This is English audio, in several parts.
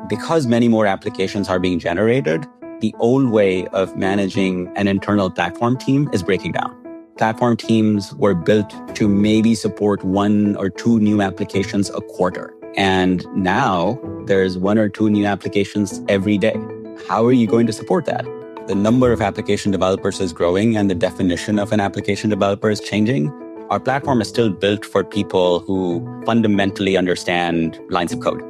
Because many more applications are being generated, the old way of managing an internal platform team is breaking down. Platform teams were built to maybe support 1 or 2 new applications a quarter. And now there's 1 or 2 new applications every day. How are you going to support that? The number of application developers is growing and the definition of an application developer is changing. Our platform is still built for people who fundamentally understand lines of code.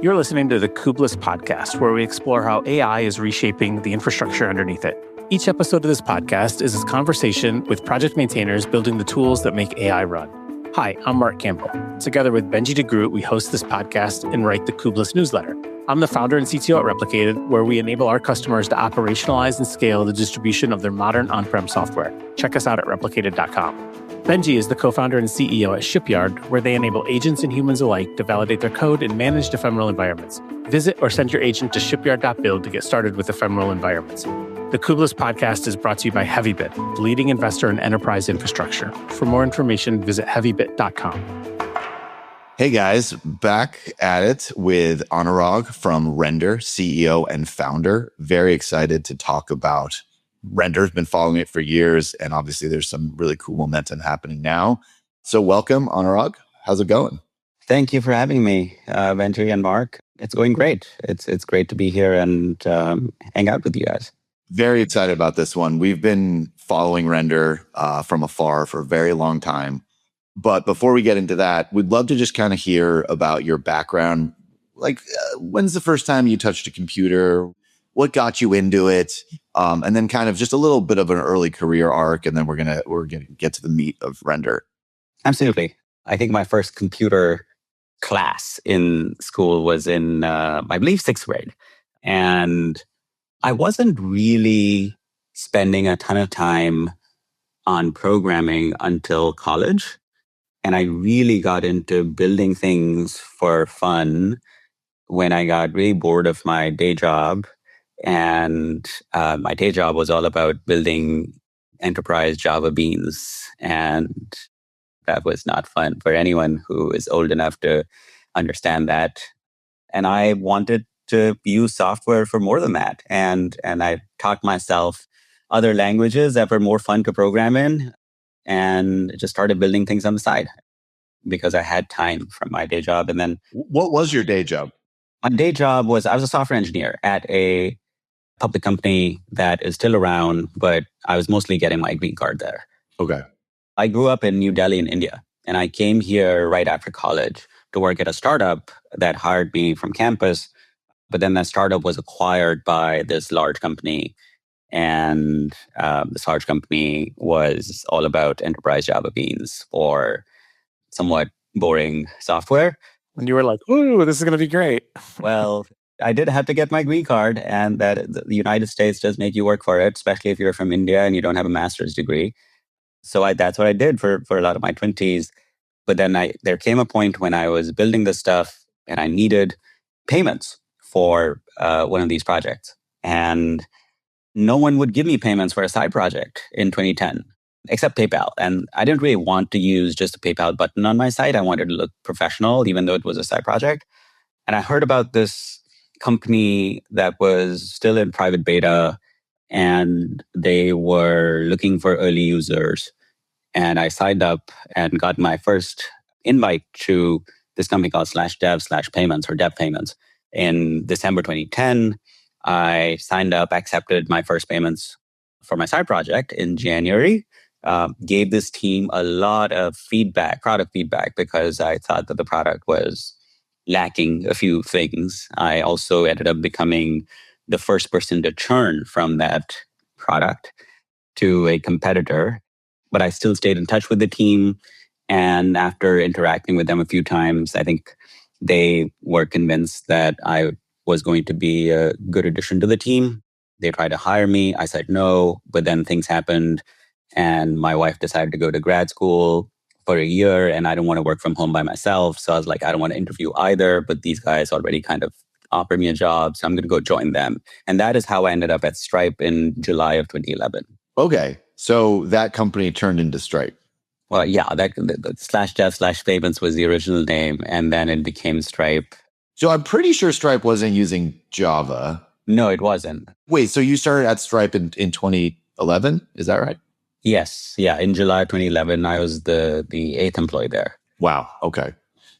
You're listening to the Kubelist Podcast, where we explore how AI is reshaping the infrastructure underneath it. Each episode of this podcast is a conversation with project maintainers building the tools that make AI run. Hi, I'm Marc Campbell. Together with Benjie to Groot, we host this podcast and write the Kubelist newsletter. I'm the founder and CTO at Replicated, where we enable our customers to operationalize and scale the distribution of their modern on-prem software. Check us out at replicated.com. Benjie is the co-founder and CEO at Shipyard, where they enable agents and humans alike to validate their code and manage ephemeral environments. Visit or send your agent to shipyard.build to get started with ephemeral environments. The Kubelist Podcast is brought to you by Heavybit, the leading investor in enterprise infrastructure. For more information, visit heavybit.com. Hey guys, back at it with Anurag from Render, CEO and founder. Very excited to talk about Render's been following it for years, and obviously there's some really cool momentum happening now. So welcome, Anurag. How's it going? Thank you for having me, Benjie and Marc. It's going great. It's great to be here and hang out with you guys. Very excited about this one. We've been following Render from afar for a very long time. But before we get into that, we'd love to just kind of hear about your background. Like, when's the first time you touched a computer? What got you into it? And then kind of just a little bit of an early career arc, and then we're gonna get to the meat of Render. Absolutely. I think my first computer class in school was in, I believe, 6th grade. And I wasn't really spending a ton of time on programming until college. And I really got into building things for fun when I got really bored of my day job. And my day job was all about building enterprise Java beans. And that was not fun for anyone who is old enough to understand that. And I wanted to use software for more than that. And I taught myself other languages that were more fun to program in, and just started building things on the side because I had time from my day job. And then, what was your day job? My day job was, I was a software engineer at a public company that is still around, but I was mostly getting my green card there. Okay. I grew up in New Delhi in India, and I came here right after college to work at a startup that hired me from campus. But then that startup was acquired by this large company. And this large company was all about enterprise Java beans or somewhat boring software. And you were like, ooh, this is going to be great. Well, I did have to get my green card, and that the United States does make you work for it, especially if you're from India and you don't have a master's degree. So that's what I did for a lot of my 20s. But then there came a point when I was building this stuff and I needed payments for one of these projects. And no one would give me payments for a side project in 2010, except PayPal. And I didn't really want to use just a PayPal button on my site. I wanted to look professional, even though it was a side project. And I heard about this company that was still in private beta, and they were looking for early users. And I signed up and got my first invite to this company called /dev/payments or dev payments. In December 2010, I signed up, accepted my first payments for my side project in January, gave this team a lot of feedback, product feedback, because I thought that the product was lacking a few things. I also ended up becoming the first person to churn from that product to a competitor. But I still stayed in touch with the team. And after interacting with them a few times, I think they were convinced that I was going to be a good addition to the team. They tried to hire me. I said no, but then things happened. And my wife decided to go to grad school for a year, and I don't want to work from home by myself. So I was like, I don't want to interview either, but these guys already kind of offered me a job, so I'm going to go join them. And that is how I ended up at Stripe in July of 2011. Okay. So that company turned into Stripe. Well, yeah, the /dev/payments was the original name, and then it became Stripe. So I'm pretty sure Stripe wasn't using Java. No, it wasn't. Wait, so you started at Stripe in 2011? Is that right? Yes. Yeah. In July 2011, I was the eighth employee there. Wow. Okay.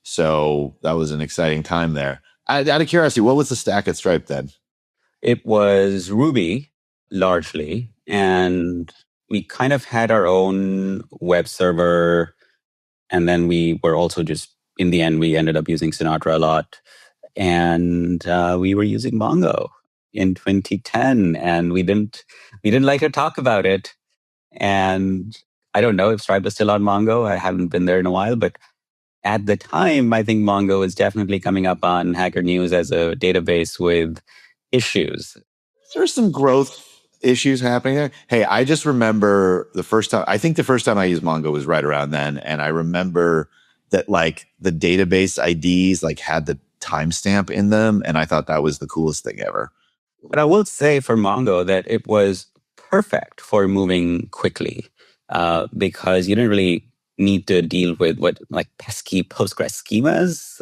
So that was an exciting time there. Out of curiosity, what was the stack at Stripe then? It was Ruby largely, and we kind of had our own web server. And then we were also just, in the end, we ended up using Sinatra a lot. And we were using Mongo in 2010, and we didn't like to talk about it. And I don't know if Stripe is still on Mongo. I haven't been there in a while, but at the time, I think Mongo was definitely coming up on Hacker News as a database with issues. There's some growth issues happening there. Hey, I just remember the first time I used Mongo was right around then. And I remember that like the database IDs like had the timestamp in them. And I thought that was the coolest thing ever. But I will say for Mongo that it was perfect for moving quickly because you didn't really need to deal with what like pesky Postgres schemas.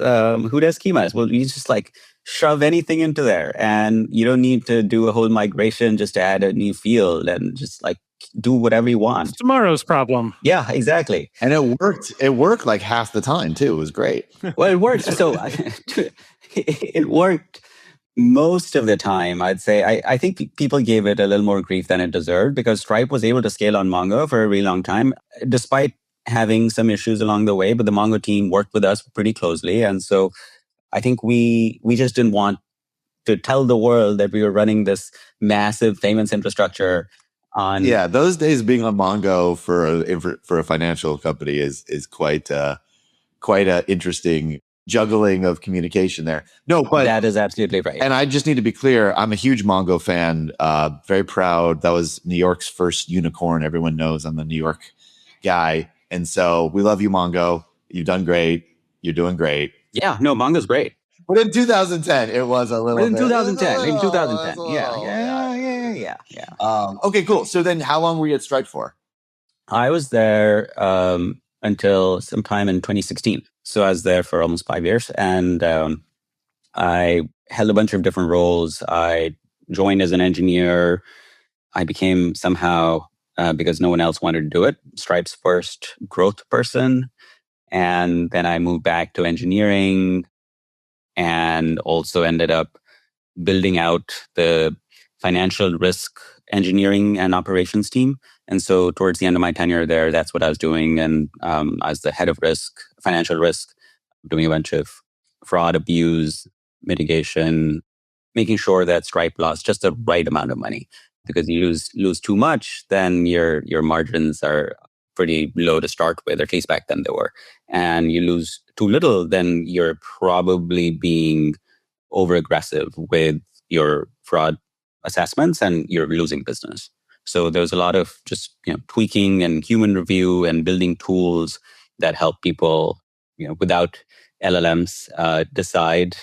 Who does schemas? Well, you just like shove anything into there, and you don't need to do a whole migration just to add a new field and just like do whatever you want. It's tomorrow's problem. Yeah, exactly. And it worked. It worked like half the time too. It was great. Well, it worked. So it worked most of the time. I'd say I think people gave it a little more grief than it deserved because Stripe was able to scale on Mongo for a really long time, despite having some issues along the way. But the Mongo team worked with us pretty closely, and so I think we just didn't want to tell the world that we were running this massive payments infrastructure on. Yeah, those days being on Mongo for a financial company is quite a interesting juggling of communication there. No, but that is absolutely right. And I just need to be clear, I'm a huge Mongo fan. Very proud. That was New York's first unicorn. Everyone knows I'm a New York guy. And so we love you, Mongo. You've done great. You're doing great. Yeah, no, Mongo's great. But in 2010, it was a little in bit. 2010. In 2010. Yeah. Okay, cool. So then how long were you at Stripe for? I was there until sometime in 2016. So I was there for almost 5 years. And I held a bunch of different roles. I joined as an engineer. I became somehow, because no one else wanted to do it, Stripe's first growth person. And then I moved back to engineering and also ended up building out the financial risk engineering and operations team. And so towards the end of my tenure there, that's what I was doing. And I was the head of risk, financial risk, doing a bunch of fraud, abuse, mitigation, making sure that Stripe lost just the right amount of money. Because you lose too much, then your margins are pretty low to start with, or at least back then they were. And you lose too little, then you're probably being over aggressive with your fraud assessments and you're losing business. So there's a lot of just tweaking and human review and building tools that help people without LLMs decide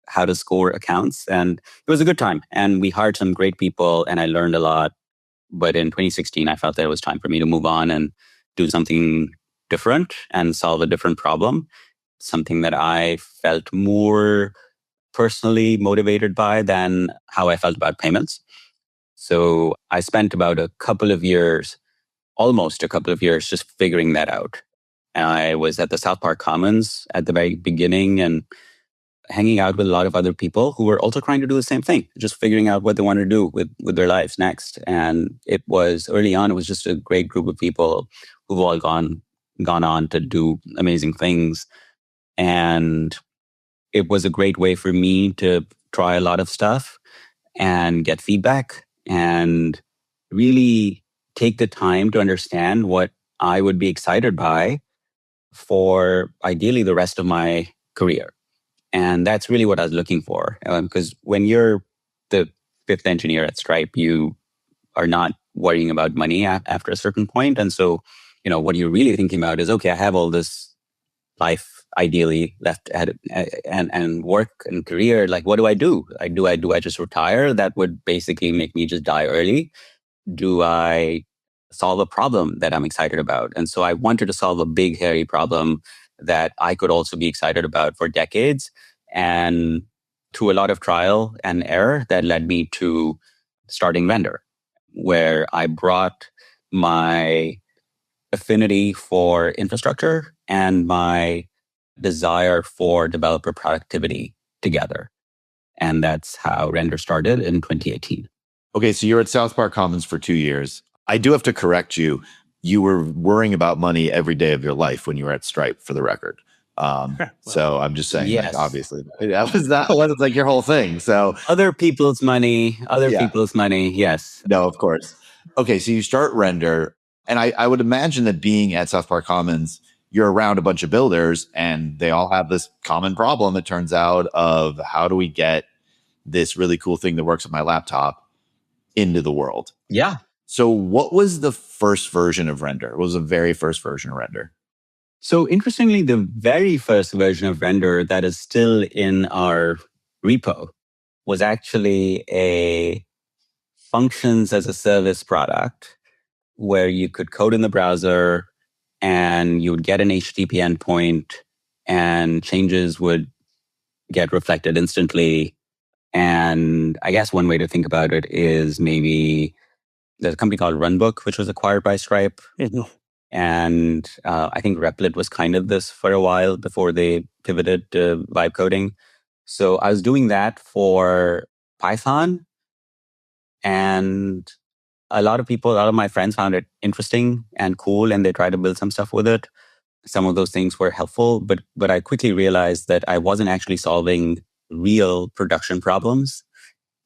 how to score accounts. And it was a good time. And we hired some great people and I learned a lot. But in 2016, I felt that it was time for me to move on and do something different and solve a different problem, something that I felt more personally motivated by than how I felt about payments. So I spent about almost a couple of years, just figuring that out. I was at the South Park Commons at the very beginning and hanging out with a lot of other people who were also trying to do the same thing, just figuring out what they wanted to do with their lives next. And it was early on, it was just a great group of people who've all gone on to do amazing things. And it was a great way for me to try a lot of stuff and get feedback and really take the time to understand what I would be excited by for ideally the rest of my career. And that's really what I was looking for. Because when you're the fifth engineer at Stripe, you are not worrying about money after a certain point. And so, what you're really thinking about is, okay, I have all this life ideally left and work and career. Like, what do I do? Do I just retire? That would basically make me just die early. Do I solve a problem that I'm excited about? And so I wanted to solve a big, hairy problem that I could also be excited about for decades. And through a lot of trial and error, that led me to starting Render, where I brought my affinity for infrastructure and my desire for developer productivity together. And that's how Render started in 2018. Okay, so you're at South Park Commons for 2 years. I do have to correct you. You were worrying about money every day of your life when you were at Stripe, for the record. So I'm just saying, yes. like, obviously, that was like your whole thing. So other people's money, yes. No, of course. Okay, so you start Render, and I would imagine that being at South Park Commons, you're around a bunch of builders, and they all have this common problem, it turns out, of how do we get this really cool thing that works on my laptop into the world? Yeah. So what was the first version of Render? What was the very first version of Render? So interestingly, the very first version of Render that is still in our repo was actually a functions as a service product where you could code in the browser and you would get an HTTP endpoint and changes would get reflected instantly. And I guess one way to think about it is maybe there's a company called Runbook, which was acquired by Stripe. And I think Replit was kind of this for a while before they pivoted to vibe coding. So I was doing that for Python. And a lot of my friends found it interesting and cool, and they tried to build some stuff with it. Some of those things were helpful, but I quickly realized that I wasn't actually solving real production problems.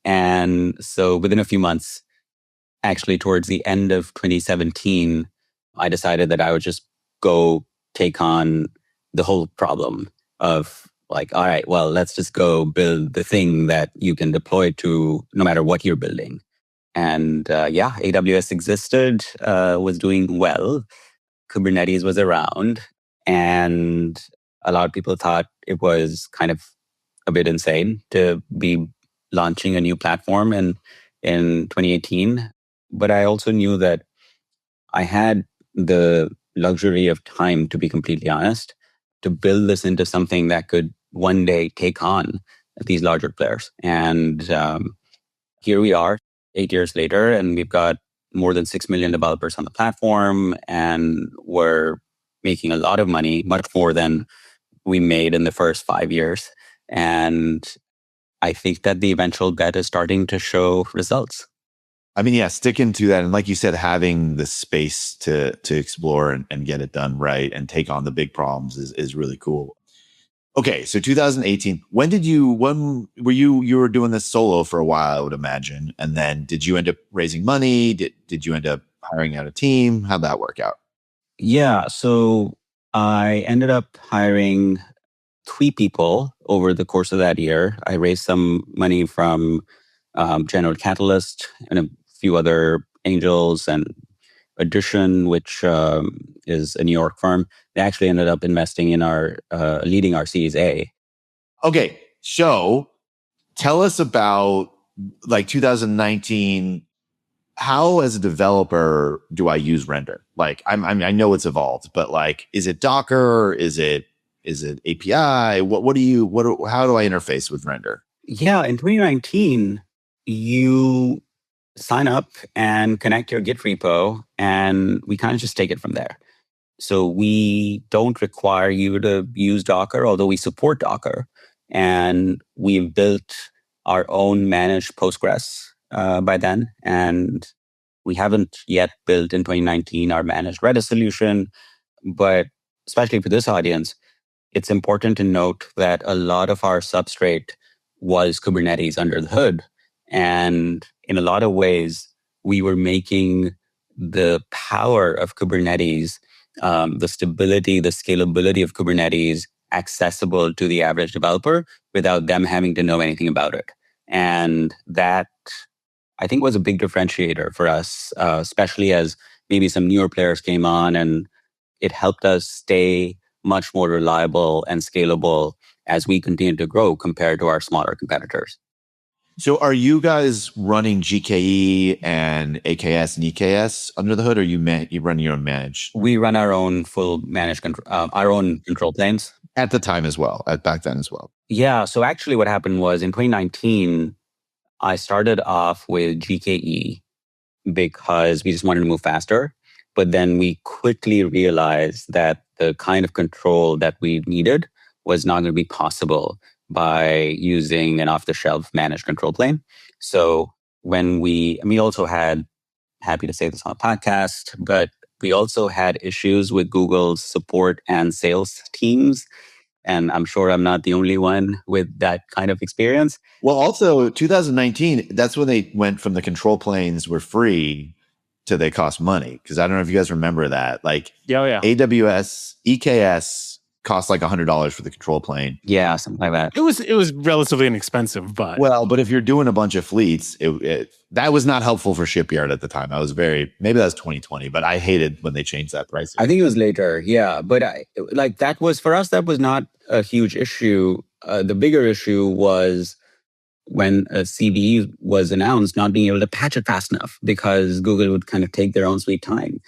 And so within a few months, actually towards the end of 2017, I decided that I would just go take on the whole problem of like, all right, well, let's just go build the thing that you can deploy to no matter what you're building. And AWS existed, was doing well. Kubernetes was around. And a lot of people thought it was kind of a bit insane to be launching a new platform in 2018. But I also knew that I had the luxury of time, to be completely honest, to build this into something that could one day take on these larger players. And here we are 8 years later, and we've got more than 6 million developers on the platform, and we're making a lot of money, much more than we made in the first 5 years. And I think that the eventual bet is starting to show results. I mean, yeah, sticking to that. And like you said, having the space to explore and get it done right and take on the big problems is really cool. Okay, so 2018, when were you were doing this solo for a while, I would imagine. And then did you end up raising money? Did you end up hiring out a team? How'd that work out? Yeah, so I ended up hiring 3 people over the course of that year. I raised some money from General Catalyst and a few other angels, and Addition, which is a New York firm. They actually ended up investing in leading our Series A. Okay, so tell us about like 2019. How, as a developer, do I use Render? Like, I know it's evolved, but like, is it Docker? Is it API? How do I interface with Render? Yeah, in 2019, you sign up and connect your Git repo, and we kind of just take it from there. So we don't require you to use Docker, although we support Docker. And we've built our own managed Postgres by then. And we haven't yet built in 2019 our managed Redis solution. But especially for this audience, it's important to note that a lot of our substrate was Kubernetes under the hood. And in a lot of ways, we were making the power of Kubernetes, the stability, the scalability of Kubernetes accessible to the average developer without them having to know anything about it. And that, I think, was a big differentiator for us, especially as maybe some newer players came on, and it helped us stay much more reliable and scalable as we continue to grow compared to our smaller competitors. So are you guys running GKE and AKS and EKS under the hood, or you run your own managed? We run our own full managed our own control planes. At the time as well, back then as well. Yeah. So actually what happened was in 2019, I started off with GKE because we just wanted to move faster. But then we quickly realized that the kind of control that we needed was not going to be possible by using an off-the-shelf managed control plane. So when we also had, happy to say this on a podcast, but we also had issues with Google's support and sales teams. And I'm sure I'm not the only one with that kind of experience. Well, also 2019, that's when they went from the control planes were free to they cost money. Because I don't know if you guys remember that. Like AWS, EKS cost like $100 for the control plane. Yeah, something like that. It was relatively inexpensive, but but if you're doing a bunch of fleets, that was not helpful for Shipyard at the time. Maybe that was 2020, but I hated when they changed that price. I think it was later, yeah. But that was for us. That was not a huge issue. The bigger issue was when a CVE was announced, not being able to patch it fast enough because Google would kind of take their own sweet time.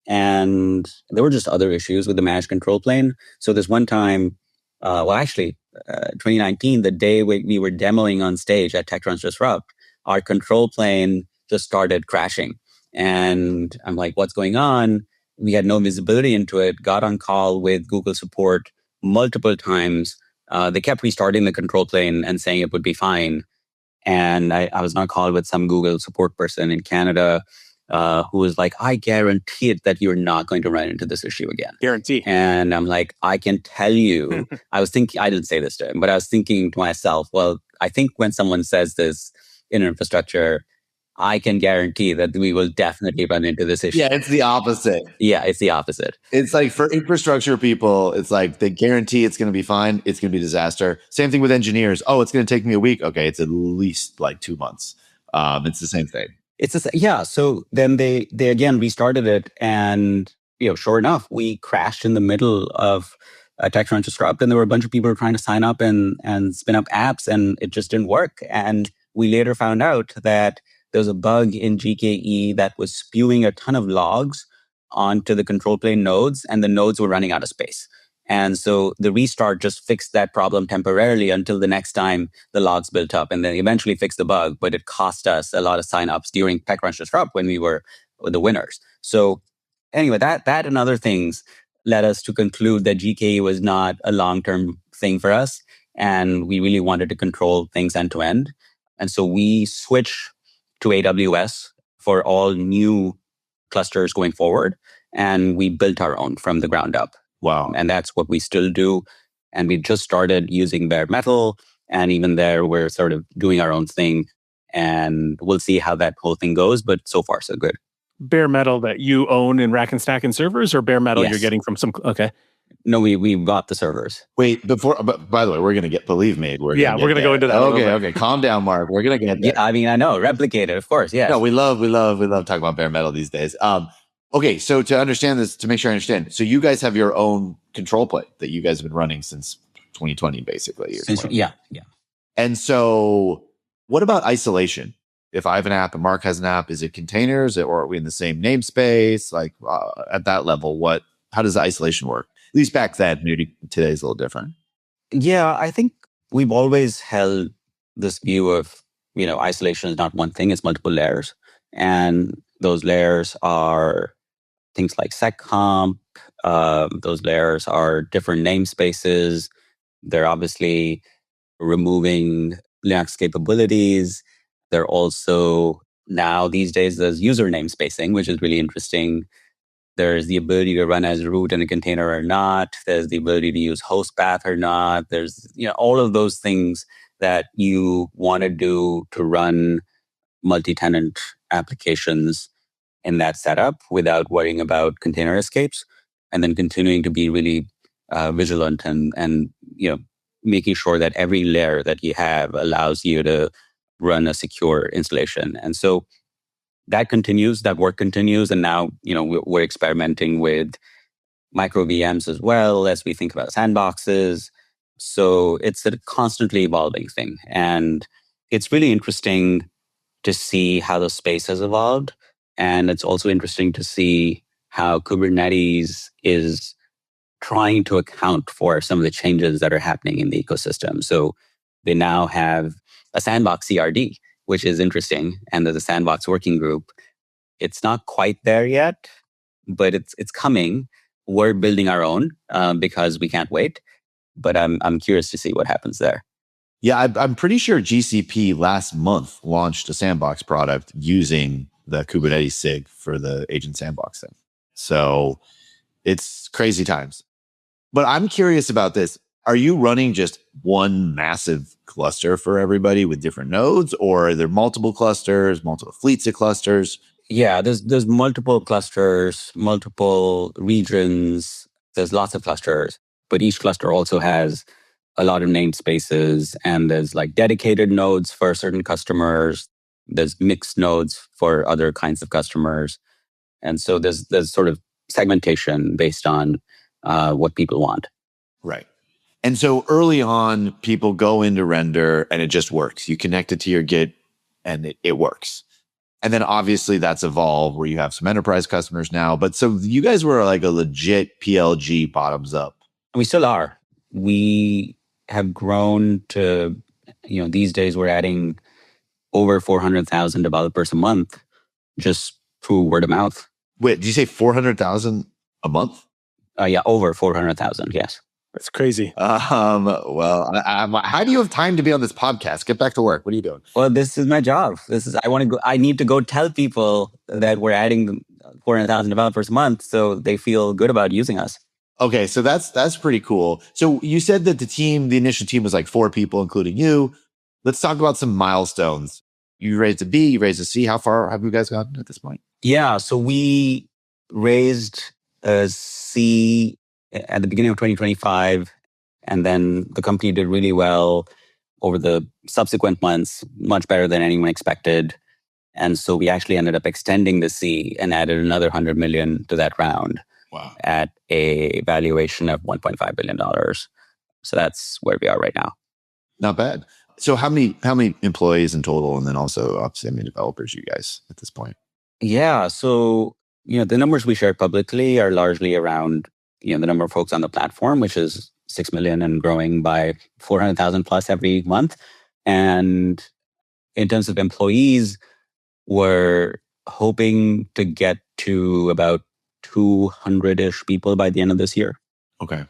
And there were just other issues with the managed control plane. So this one time, 2019, the day we were demoing on stage at TechCrunch Disrupt, our control plane just started crashing. And I'm like, what's going on? We had no visibility into it, got on call with Google support multiple times. They kept restarting the control plane and saying it would be fine. And I was on call with some Google support person in Canada who was like, I guarantee it that you're not going to run into this issue again. Guarantee. And I'm like, I can tell you, I didn't say this to him, but I was thinking to myself, well, I think when someone says this in infrastructure, I can guarantee that we will definitely run into this issue. Yeah, it's the opposite. Yeah, it's the opposite. It's like for infrastructure people, it's like they guarantee it's going to be fine. It's going to be a disaster. Same thing with engineers. Oh, it's going to take me a week. Okay, it's at least like 2 months. It's the same thing. So then they again restarted it, and sure enough, we crashed in the middle of TechCrunch Disrupt, and there were a bunch of people trying to sign up and spin up apps, and it just didn't work. And we later found out that there was a bug in GKE that was spewing a ton of logs onto the control plane nodes, and the nodes were running out of space. And so the restart just fixed that problem temporarily until the next time the logs built up, and then eventually fixed the bug. But it cost us a lot of signups during TechCrunch Disrupt when we were the winners. So anyway, that and other things led us to conclude that GKE was not a long-term thing for us, and we really wanted to control things end to end. And so we switched to AWS for all new clusters going forward, and we built our own from the ground up. Wow. And that's what we still do. And we just started using bare metal, and even there we're sort of doing our own thing, and we'll see how that whole thing goes, but so far so good. Bare metal that you own in rack and stack and servers, or bare metal Yes. You're getting from some okay. No, we bought the servers. Wait, but by the way, we're going to believe me. We're going to go into that. Okay. Calm down, Mark. We're going to get there. Yeah, I know, replicated, of course. Yeah. No, we love talking about bare metal these days. Okay, so to understand this, to make sure I understand, so you guys have your own control plane that you guys have been running since 2020, basically. Yeah. And so, what about isolation? If I have an app and Mark has an app, is it containers, or are we in the same namespace? Like at that level, how does the isolation work? At least back then, maybe today's a little different. Yeah, I think we've always held this view of, isolation is not one thing, it's multiple layers. And those layers are things like seccomp. Those layers are different namespaces. They're obviously removing Linux capabilities. They're also, now these days, there's user namespacing, which is really interesting. There's the ability to run as root in a container or not. There's the ability to use host path or not. There's all of those things that you want to do to run multi-tenant applications in that setup without worrying about container escapes, and then continuing to be really vigilant and making sure that every layer that you have allows you to run a secure installation. And so that work continues. And now, we're experimenting with micro VMs as well as we think about sandboxes. So it's a constantly evolving thing. And it's really interesting to see how the space has evolved. And it's also interesting to see how Kubernetes is trying to account for some of the changes that are happening in the ecosystem. So they now have a sandbox CRD, which is interesting. And there's a sandbox working group. It's not quite there yet, but it's coming. We're building our own because we can't wait. But I'm curious to see what happens there. Yeah, I'm pretty sure GCP last month launched a sandbox product using the Kubernetes SIG for the agent sandbox thing. So it's crazy times. But I'm curious about this. Are you running just one massive cluster for everybody with different nodes, or are there multiple clusters, multiple fleets of clusters? Yeah, there's multiple clusters, multiple regions. There's lots of clusters, but each cluster also has a lot of namespaces, and there's like dedicated nodes for certain customers. There's mixed nodes for other kinds of customers, and so there's sort of segmentation based on what people want. Right. And so early on, people go into render and it just works. You connect it to your Git and it works. And then obviously that's evolved where you have some enterprise customers now. But so you guys were like a legit PLG bottoms up. We still are. We have grown to, these days we're adding over 400,000 developers a month just through word of mouth. Wait, did you say 400,000 a month? Yeah, over 400,000, yes. That's crazy. Well, how do you have time to be on this podcast? Get back to work. What are you doing? Well, this is my job. I need to go tell people that we're adding 400,000 developers a month so they feel good about using us. Okay, so that's pretty cool. So you said that the initial team was like 4 people, including you. Let's talk about some milestones. You raised a B, you raised a C. How far have you guys gotten at this point? Yeah, so we raised a C at the beginning of 2025, and then the company did really well over the subsequent months, much better than anyone expected. And so we actually ended up extending the C and added another 100 million to that round. Wow. At a valuation of $1.5 billion. So that's where we are right now. Not bad. So how many employees in total, and then also obviously how many developers you guys at this point? Yeah. So, the numbers we shared publicly are largely around, the number of folks on the platform, which is 6 million and growing by 400,000 plus every month. And in terms of employees, we're hoping to get to about 200-ish people by the end of this year. Okay.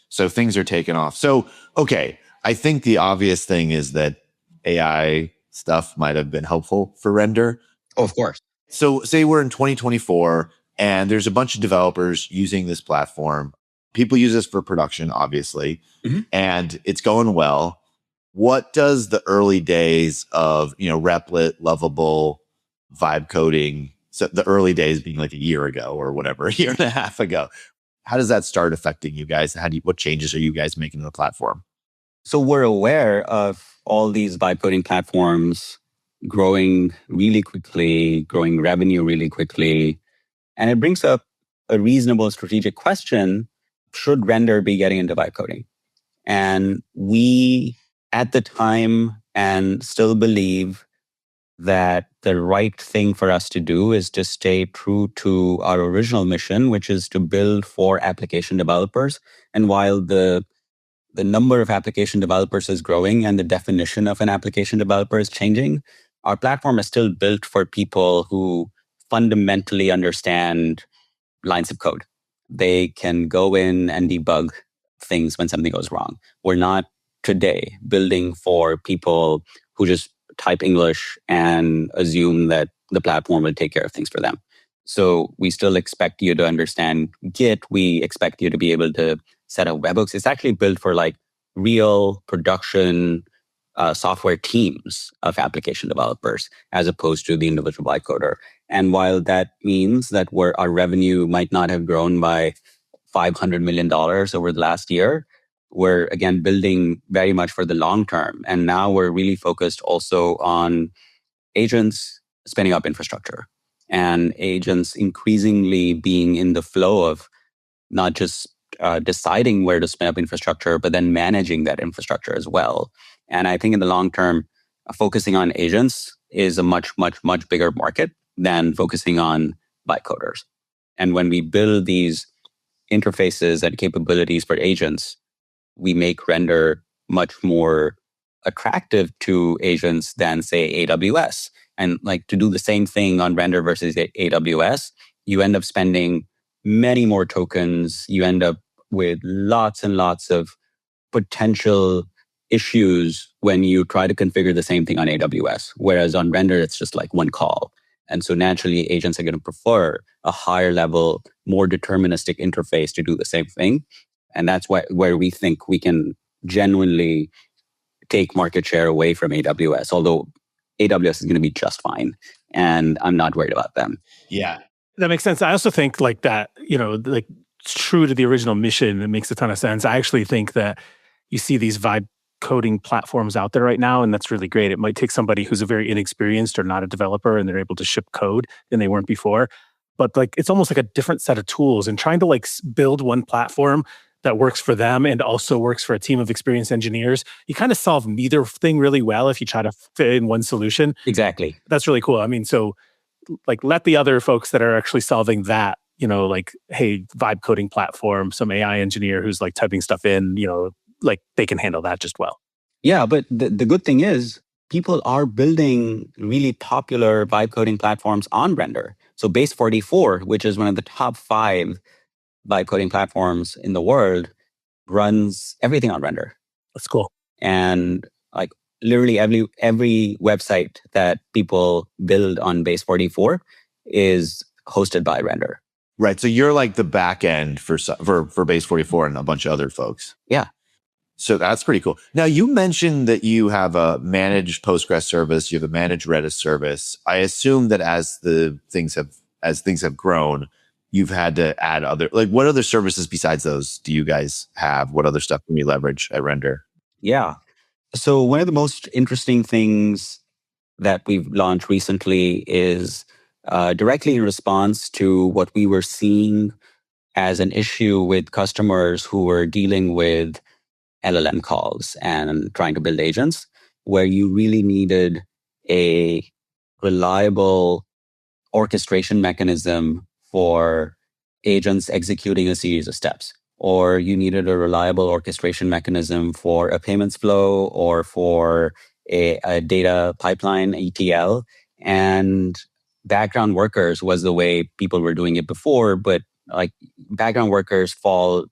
So things are taking off. So, okay. I think the obvious thing is that AI stuff might have been helpful for render. Oh, of course. So say we're in 2024 and there's a bunch of developers using this platform. People use this for production, obviously, and it's going well. What does the early days of, Replit, Lovable, vibe coding, so the early days being like a year ago or whatever, a year and a half ago, how does that start affecting you guys? What changes are you guys making to the platform? So we're aware of all these vibe coding platforms growing really quickly, growing revenue really quickly. And it brings up a reasonable strategic question: should render be getting into vibe coding? And we, at the time, and still believe that the right thing for us to do is to stay true to our original mission, which is to build for application developers. And while the number of application developers is growing and the definition of an application developer is changing, our platform is still built for people who fundamentally understand lines of code. They can go in and debug things when something goes wrong. We're not today building for people who just type English and assume that the platform will take care of things for them. So we still expect you to understand Git. We expect you to be able to set up webhooks. It's actually built for like real production software teams of application developers as opposed to the individual vibe coder. And while that means that our revenue might not have grown by $500 million over the last year, we're again building very much for the long term. And now we're really focused also on agents spinning up infrastructure and agents increasingly being in the flow of not just deciding where to spin up infrastructure, but then managing that infrastructure as well. And I think in the long term, focusing on agents is a much, much, much bigger market than focusing on vibe coders. And when we build these interfaces and capabilities for agents, we make render much more attractive to agents than, say, AWS. And like to do the same thing on render versus AWS, you end up spending many more tokens. You end up with lots and lots of potential issues when you try to configure the same thing on AWS. Whereas on render, it's just like one call. And so naturally, agents are going to prefer a higher level, more deterministic interface to do the same thing. And that's where we think we can genuinely take market share away from AWS, although AWS is going to be just fine. And I'm not worried about them. Yeah. That makes sense. I also think like that, like true to the original mission, it makes a ton of sense. I actually think that you see these vibe coding platforms out there right now, and that's really great. It might take somebody who's a very inexperienced or not a developer, and they're able to ship code than they weren't before. But like it's almost like a different set of tools, and trying to like build one platform that works for them and also works for a team of experienced engineers, you kind of solve neither thing really well if you try to fit in one solution. Exactly. That's really cool. I mean, so like let the other folks that are actually solving that, like, hey, vibe coding platform, some AI engineer who's like typing stuff in, like they can handle that just well. Yeah, but the good thing is people are building really popular vibe coding platforms on render. So Base 44, which is one of the top 5 vibe coding platforms in the world, runs everything on render. That's cool. And like literally every website that people build on Base 44 is hosted by render. Right. So you're like the back end for Base 44 and a bunch of other folks. Yeah. So that's pretty cool. Now, you mentioned that you have a managed Postgres service, you have a managed Redis service. I assume that as things have grown, you've had to add what other services besides those do you guys have? What other stuff can we leverage at Render? Yeah. So one of the most interesting things that we've launched recently is directly in response to what we were seeing as an issue with customers who were dealing with LLM calls and trying to build agents, where you really needed a reliable orchestration mechanism for agents executing a series of steps, or you needed a reliable orchestration mechanism for a payments flow or for a data pipeline, ETL. And background workers was the way people were doing it before, but like background workers fall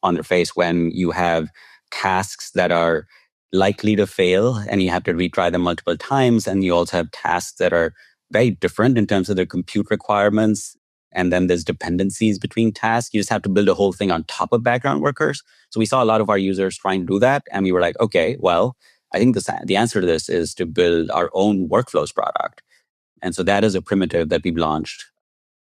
on their face when you have tasks that are likely to fail and you have to retry them multiple times. And you also have tasks that are very different in terms of their compute requirements. And then there's dependencies between tasks. You just have to build a whole thing on top of background workers. So we saw a lot of our users trying to do that. And we were like, okay, well, I think the answer to this is to build our own workflows product. And so that is a primitive that we've launched.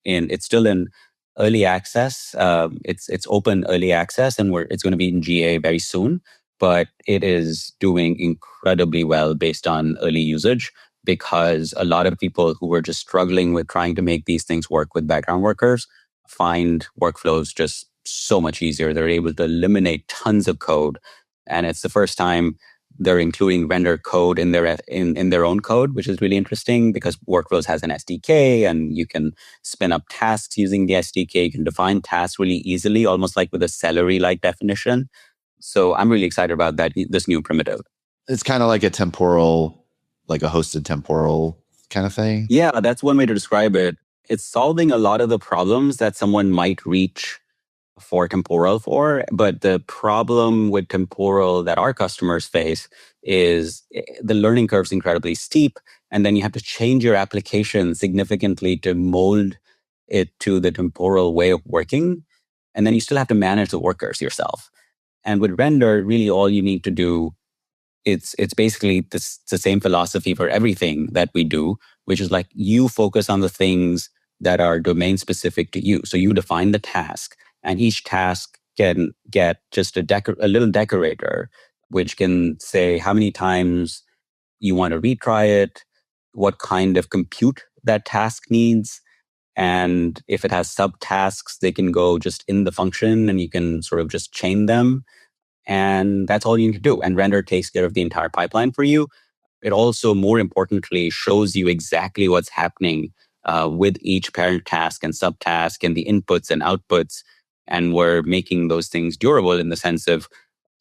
It's still in early access. It's open early access, and it's going to be in GA very soon. But it is doing incredibly well based on early usage, because a lot of people who were just struggling with trying to make these things work with background workers find workflows just so much easier. They're able to eliminate tons of code. And it's the first time they're including render code in their own code, which is really interesting because Workflows has an SDK and you can spin up tasks using the SDK. You can define tasks really easily, almost like with a celery-like definition. So I'm really excited about this new primitive. It's kind of like a temporal, like a hosted temporal kind of thing. Yeah, that's one way to describe it. It's solving a lot of the problems that someone might reach for temporal for. But the problem with temporal that our customers face is the learning curve is incredibly steep. And then you have to change your application significantly to mold it to the temporal way of working. And then you still have to manage the workers yourself. And with render, really all you need to do, it's basically the same philosophy for everything that we do, which is like you focus on the things that are domain specific to you. So you define the task, and each task can get just a little decorator, which can say how many times you want to retry it, what kind of compute that task needs. And if it has subtasks, they can go just in the function and you can sort of just chain them. And that's all you need to do. And render takes care of the entire pipeline for you. It also, more importantly, shows you exactly what's happening with each parent task and subtask and the inputs and outputs. And we're making those things durable in the sense of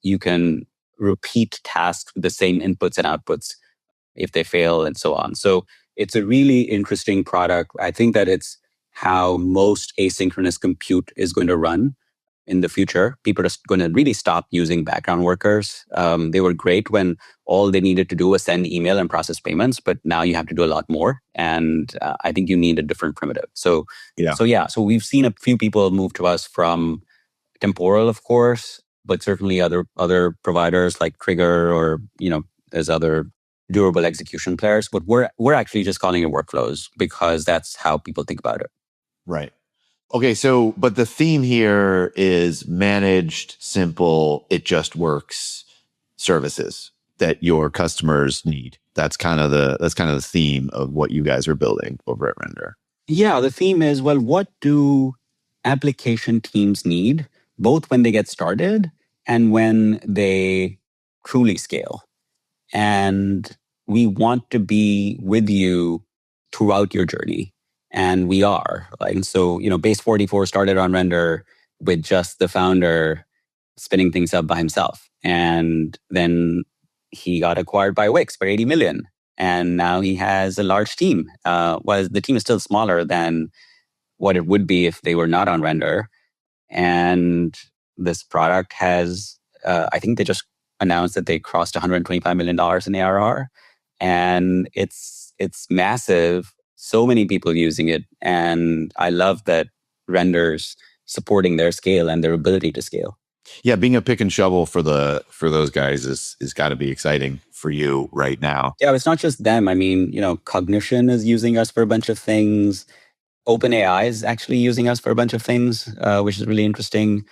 you can repeat tasks with the same inputs and outputs if they fail and so on. So it's a really interesting product. I think that it's how most asynchronous compute is going to run in the future. People are going to really stop using background workers. They were great when all they needed to do was send email and process payments, but now you have to do a lot more. And I think you need a different primitive. So we've seen a few people move to us from temporal, of course, but certainly other providers like Trigger or there's other durable execution players. But we're actually just calling it workflows because that's how people think about it. Right. Okay, so but the theme here is managed, simple, it just works services that your customers need. That's kind of the theme of what you guys are building over at Render. Yeah, the theme is, well, what do application teams need, both when they get started and when they truly scale? And we want to be with you throughout your journey. And we are. Like, so, Base 44 started on Render with just the founder spinning things up by himself. And then he got acquired by Wix for 80 million. And now he has a large team. The team is still smaller than what it would be if they were not on Render. And this product has, I think they just announced that they crossed $125 million in ARR. And it's massive. So many people using it. And I love that Render's supporting their scale and their ability to scale. Yeah, being a pick and shovel for those guys is got to be exciting for you right now. Yeah, it's not just them. I mean, Cognition is using us for a bunch of things. OpenAI is actually using us for a bunch of things, which is really interesting.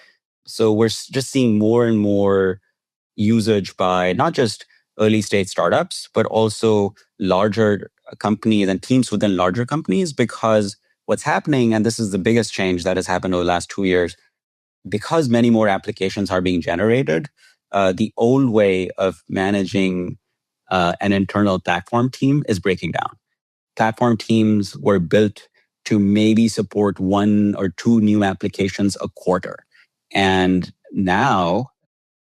So we're just seeing more and more usage by not just early stage startups, but also larger companies and teams within larger companies, because what's happening, and this is the biggest change that has happened over the last 2 years, because many more applications are being generated, the old way of managing an internal platform team is breaking down. Platform teams were built to maybe support 1 or 2 new applications a quarter. And now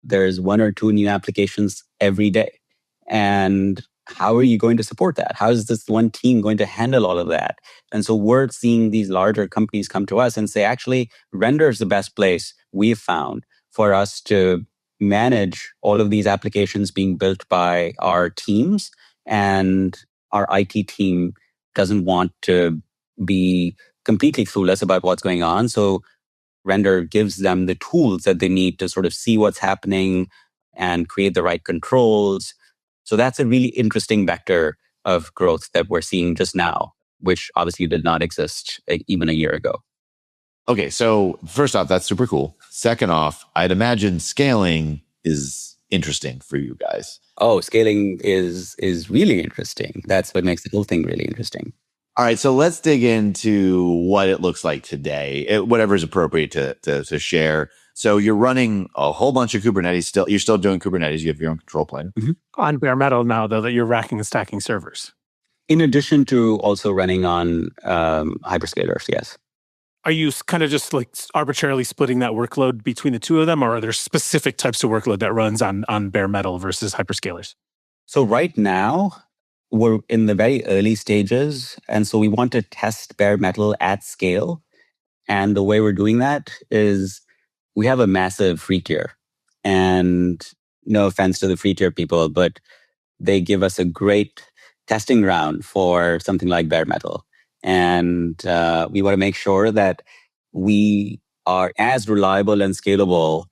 there's 1 or 2 new applications every day. And how are you going to support that? How is this one team going to handle all of that? And so we're seeing these larger companies come to us and say, actually, Render is the best place we've found for us to manage all of these applications being built by our teams. And our IT team doesn't want to be completely clueless about what's going on. So Render gives them the tools that they need to sort of see what's happening and create the right controls. So that's a really interesting vector of growth that we're seeing just now, which obviously did not exist even a year ago. Okay, so first off, that's super cool. Second off, I'd imagine scaling is interesting for you guys. Oh, scaling is really interesting. That's what makes the whole thing really interesting. All right, so let's dig into what it looks like today, whatever is appropriate to share. So you're running a whole bunch of Kubernetes still. You're still doing Kubernetes. You have your own control plane. Mm-hmm. On bare metal now, though, that you're racking and stacking servers. In addition to also running on hyperscalers, yes. Are you kind of just like arbitrarily splitting that workload between the two of them, or are there specific types of workload that runs on bare metal versus hyperscalers? So right now, we're in the very early stages. And so we want to test bare metal at scale. And the way we're doing that is we have a massive free tier. And no offense to the free tier people, but they give us a great testing ground for something like bare metal. And we want to make sure that we are as reliable and scalable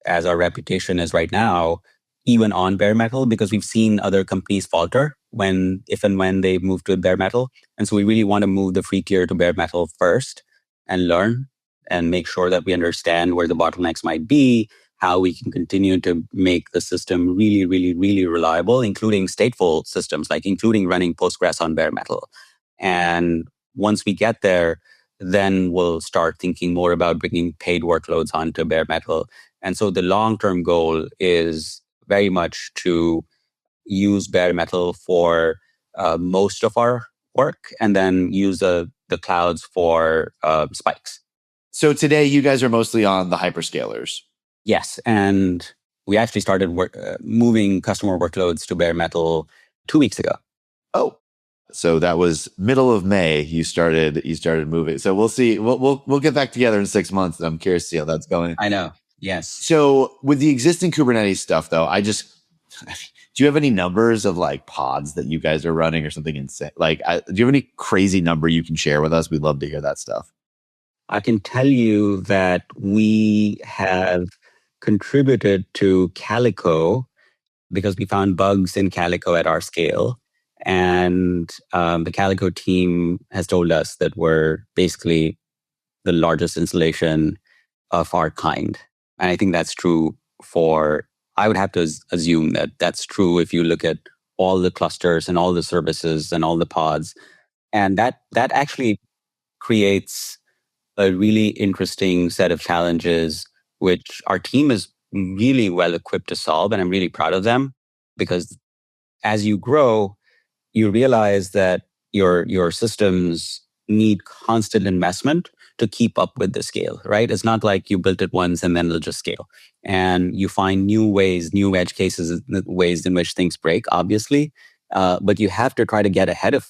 as our reputation is right now, even on bare metal, because we've seen other companies falter if and when they move to bare metal. And so we really want to move the free tier to bare metal first and learn and make sure that we understand where the bottlenecks might be, how we can continue to make the system really, really, really reliable, including stateful systems, like including running Postgres on bare metal. And once we get there, then we'll start thinking more about bringing paid workloads onto bare metal. And so the long-term goal is very much to use bare metal for most of our work and then use the clouds for spikes. So today you guys are mostly on the hyperscalers. Yes. And we actually started moving customer workloads to bare metal 2 weeks ago. Oh, so that was middle of May. You started moving. So we'll see. We'll get back together in 6 months. I'm curious to see how that's going. I know. Yes. So with the existing Kubernetes stuff, though, do you have any numbers of like pods that you guys are running or something insane? Like, do you have any crazy number you can share with us? We'd love to hear that stuff. I can tell you that we have contributed to Calico because we found bugs in Calico at our scale. And the Calico team has told us that we're basically the largest installation of our kind. And I think that's true I would have to assume that that's true if you look at all the clusters and all the services and all the pods. And that actually creates a really interesting set of challenges, which our team is really well equipped to solve. And I'm really proud of them because as you grow, you realize that your systems need constant investment to keep up with the scale, right? It's not like you built it once and then it'll just scale. And you find new ways, new edge cases, ways in which things break, obviously. But you have to try to get ahead of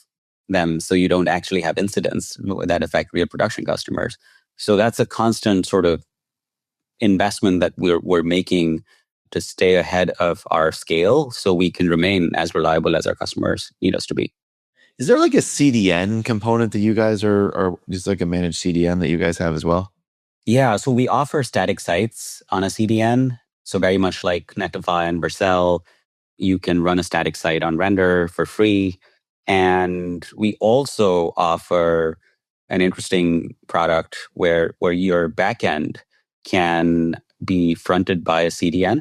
them so you don't actually have incidents that affect real production customers. So that's a constant sort of investment that we're making to stay ahead of our scale so we can remain as reliable as our customers need us to be. Is there like a CDN component that you guys are just like a managed CDN that you guys have as well? Yeah, so we offer static sites on a CDN. So very much like Connectify and Vercel, you can run a static site on Render for free. And we also offer an interesting product where your backend can be fronted by a CDN.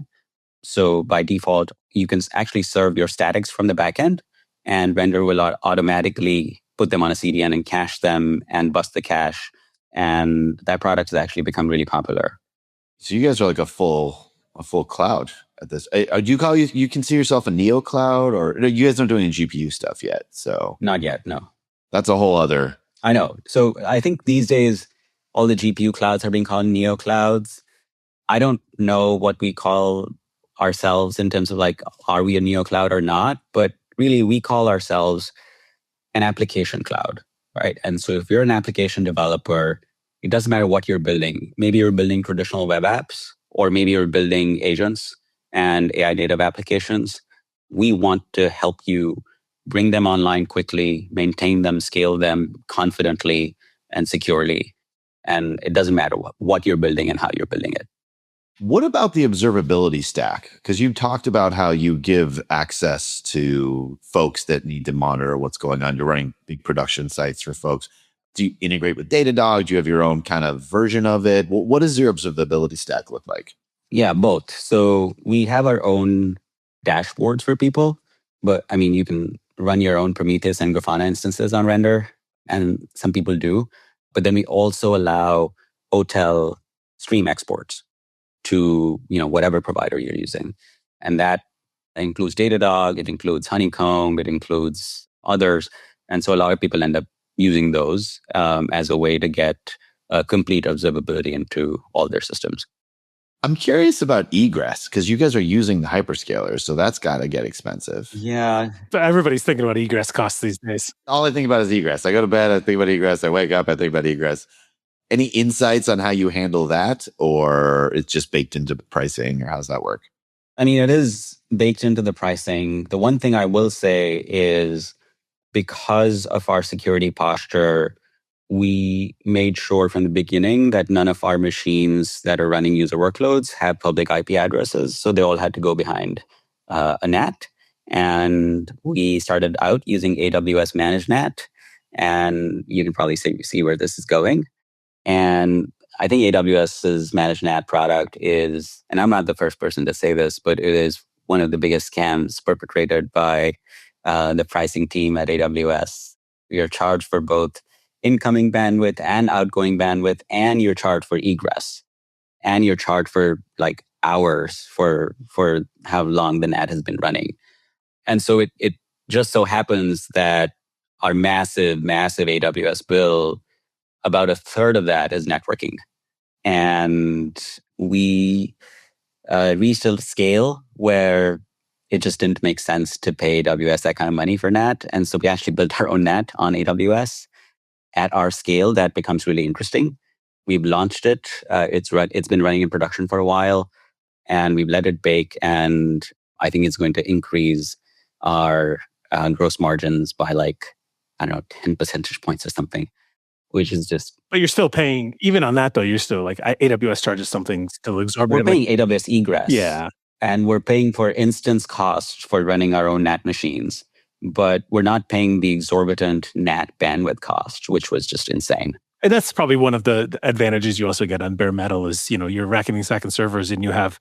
So by default, you can actually serve your statics from the backend, and Render will automatically put them on a CDN and cache them and bust the cache. And that product has actually become really popular. So you guys are like a full cloud at this. Do you consider yourself a neo cloud, or no, you guys aren't doing any GPU stuff yet? So Not yet, no. That's a whole other. I know. So I think these days all the GPU clouds are being called neo clouds. I don't know what we call ourselves in terms of like, are we a neo cloud or not? But really, we call ourselves an application cloud, right? And so if you're an application developer, it doesn't matter what you're building. Maybe you're building traditional web apps, or maybe you're building agents and AI native applications. We want to help you bring them online quickly, maintain them, scale them confidently and securely. And it doesn't matter what you're building and how you're building it. What about the observability stack? Because you talked about how you give access to folks that need to monitor what's going on. You're running big production sites for folks. Do you integrate with Datadog? Do you have your own kind of version of it? What does your observability stack look like? Yeah, both. So we have our own dashboards for people, but I mean, you can run your own Prometheus and Grafana instances on Render, and some people do. But then we also allow hotel stream exports to whatever provider you're using. And that includes Datadog, it includes Honeycomb, it includes others. And so a lot of people end up using those as a way to get complete observability into all their systems. I'm curious about egress because you guys are using the hyperscalers, so that's got to get expensive. Yeah. But everybody's thinking about egress costs these days. All I think about is egress. I go to bed, I think about egress. I wake up, I think about egress. Any insights on how you handle that, or it's just baked into pricing, or how does that work? I mean, it is baked into the pricing. The one thing I will say is because of our security posture, we made sure from the beginning that none of our machines that are running user workloads have public IP addresses. So they all had to go behind a NAT. And we started out using AWS Managed NAT. And you can probably see where this is going. And I think AWS's Managed NAT product is, and I'm not the first person to say this, but it is one of the biggest scams perpetrated by the pricing team at AWS. You're charged for both incoming bandwidth and outgoing bandwidth, and you're charged for egress, and you're charged for like hours for how long the NAT has been running. And so it just so happens that our massive AWS bill, about a third of that is networking. And we reached a scale where it just didn't make sense to pay AWS that kind of money for NAT. And so we actually built our own NAT on AWS. At our scale, that becomes really interesting. We've launched it. It's been running in production for a while, and we've let it bake. And I think it's going to increase our gross margins by 10 percentage points or something, which is just... But you're still paying, even on that though, you're still AWS charges something still exorbitant. We're paying AWS egress. Yeah. And we're paying for instance costs for running our own NAT machines. But we're not paying the exorbitant NAT bandwidth cost, which was just insane. And that's probably one of the advantages you also get on bare metal is, you're racking and stacking servers and you have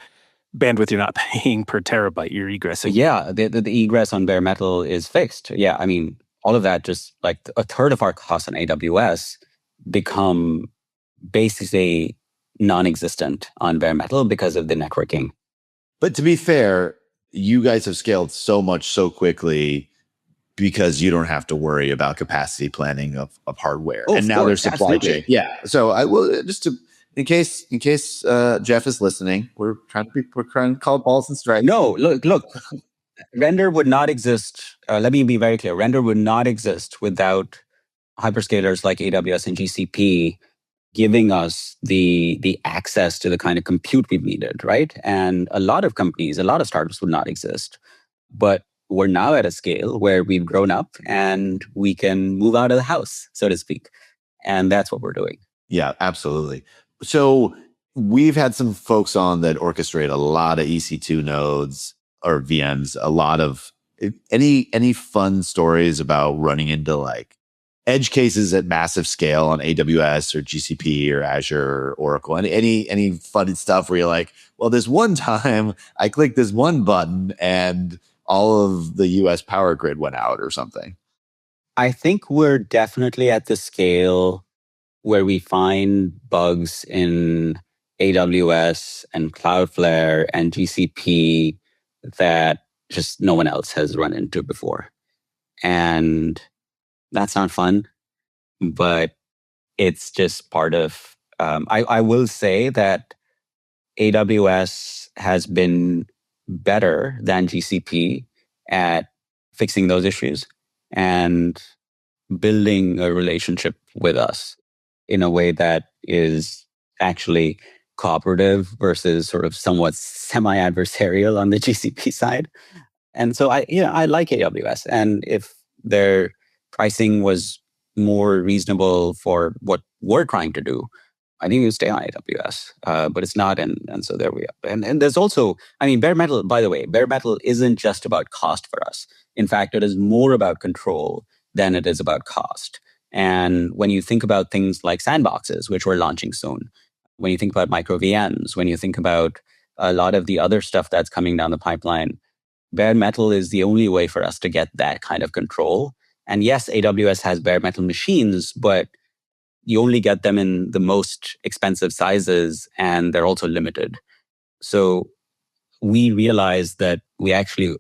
bandwidth you're not paying per terabyte, you're egressing. Yeah, the egress on bare metal is fixed. Yeah, I mean, all of that, just like a third of our costs on AWS become basically non-existent on bare metal because of the networking. But to be fair, you guys have scaled so much so quickly because you don't have to worry about capacity planning of hardware. Oh, and now there's supply chain. Yeah. So I will in case Jeff is listening, we're trying to call balls and strikes. No, look, Render would not exist. Let me be very clear. Render would not exist without hyperscalers like AWS and GCP giving us the access to the kind of compute we've needed, right? And a lot of companies, a lot of startups would not exist. But we're now at a scale where we've grown up and we can move out of the house, so to speak. And that's what we're doing. Yeah, absolutely. So we've had some folks on that orchestrate a lot of EC2 nodes or VMs, a lot of any fun stories about running into edge cases at massive scale on AWS or GCP or Azure or Oracle, and any fun stuff where you're like, well, this one time I clicked this one button and all of the US power grid went out or something. I think we're definitely at the scale where we find bugs in AWS and Cloudflare and GCP that just no one else has run into before. And that's not fun, but it's just part of... I will say that AWS has been better than GCP at fixing those issues and building a relationship with us in a way that is actually cooperative versus sort of somewhat semi-adversarial on the GCP side. And so I like AWS. And if their pricing was more reasonable for what we're trying to do, I think you stay on AWS, but it's not. And so there we are. And there's also, bare metal, by the way, bare metal isn't just about cost for us. In fact, it is more about control than it is about cost. And when you think about things like sandboxes, which we're launching soon, when you think about micro VMs, when you think about a lot of the other stuff that's coming down the pipeline, bare metal is the only way for us to get that kind of control. And yes, AWS has bare metal machines, but you only get them in the most expensive sizes, and they're also limited. So we realized that we actually